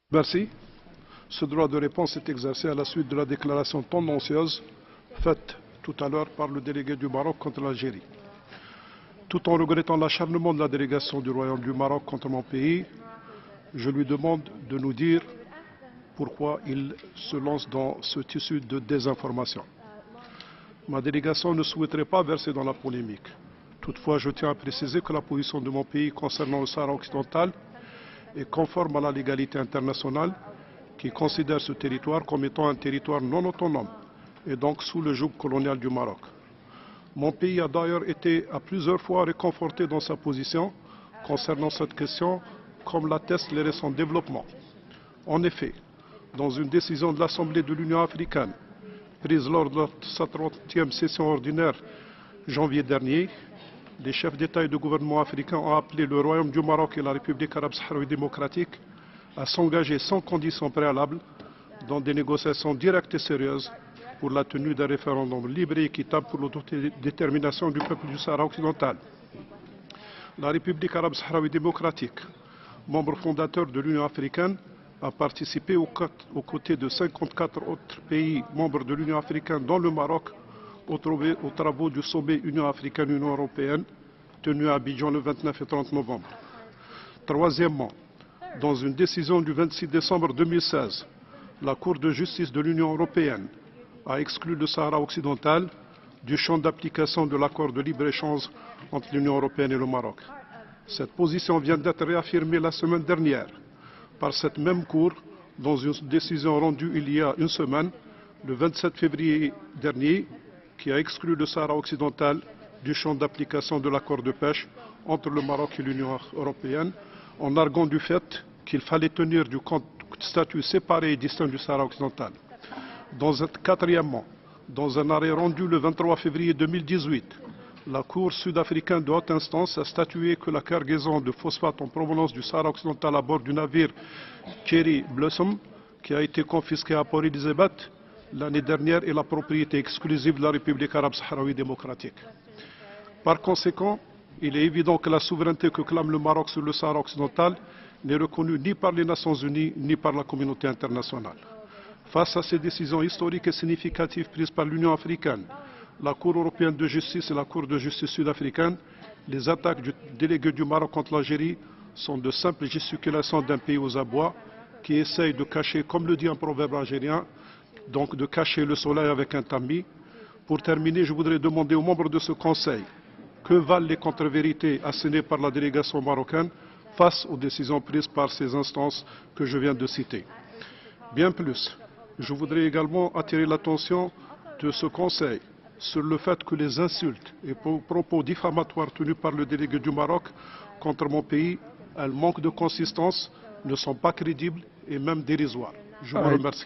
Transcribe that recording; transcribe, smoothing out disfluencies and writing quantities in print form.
Merci. Ce droit de réponse est exercé à la suite de la déclaration tendancieuse faite tout à l'heure par le délégué du Maroc contre l'Algérie. Tout en regrettant l'acharnement de la délégation du Royaume du Maroc contre mon pays, je lui demande de nous dire pourquoi il se lance dans ce tissu de désinformation. Ma délégation ne souhaiterait pas verser dans la polémique. Toutefois, je tiens à préciser que la position de mon pays concernant le Sahara occidental est conforme à la légalité internationale qui considère ce territoire comme étant un territoire non autonome et donc sous le joug colonial du Maroc. Mon pays a d'ailleurs été à plusieurs fois réconforté dans sa position concernant cette question, comme l'attestent les récents développements. En effet, dans une décision de l'Assemblée de l'Union africaine, prise lors de sa 30e session ordinaire janvier dernier, les chefs d'État et de gouvernement africains ont appelé le Royaume du Maroc et la République arabe sahraoui démocratique à s'engager sans condition préalable dans des négociations directes et sérieuses pour la tenue d'un référendum libre et équitable pour l'autodétermination du peuple du Sahara occidental. La République arabe sahraoui démocratique, membre fondateur de l'Union africaine, a participé aux côtés de 54 autres pays membres de l'Union africaine, dont le Maroc, aux travaux du sommet Union africaine-Union européenne, tenu à Abidjan le 29 et 30 novembre. Troisièmement, dans une décision du 26 décembre 2016, la Cour de justice de l'Union européenne a exclu le Sahara occidental du champ d'application de l'accord de libre-échange entre l'Union européenne et le Maroc. Cette position vient d'être réaffirmée la semaine dernière par cette même Cour dans une décision rendue il y a une semaine, le 27 février dernier, qui a exclu le Sahara occidental du champ d'application de l'accord de pêche entre le Maroc et l'Union européenne, en arguant du fait qu'il fallait tenir du compte statut séparé et distinct du Sahara occidental. Quatrièmement, dans un arrêt rendu le 23 février 2018, la Cour sud-africaine de haute instance a statué que la cargaison de phosphate en provenance du Sahara occidental à bord du navire Cherry Blossom, qui a été confisqué à Port Elizabeth l'année dernière, est la propriété exclusive de la République arabe sahraoui démocratique. Par conséquent, il est évident que la souveraineté que clame le Maroc sur le Sahara occidental n'est reconnue ni par les Nations unies ni par la communauté internationale. Face à ces décisions historiques et significatives prises par l'Union africaine, la Cour européenne de justice et la Cour de justice sud-africaine, les attaques du délégué du Maroc contre l'Algérie sont de simples gesticulations d'un pays aux abois qui essaye de cacher, comme le dit un proverbe algérien, donc de cacher le soleil avec un tamis. Pour terminer, je voudrais demander aux membres de ce Conseil que valent les contre-vérités assénées par la délégation marocaine face aux décisions prises par ces instances que je viens de citer. Bien plus, je voudrais également attirer l'attention de ce Conseil sur le fait que les insultes et propos diffamatoires tenus par le délégué du Maroc contre mon pays, elles manquent de consistance, ne sont pas crédibles et même dérisoires. Je vous remercie.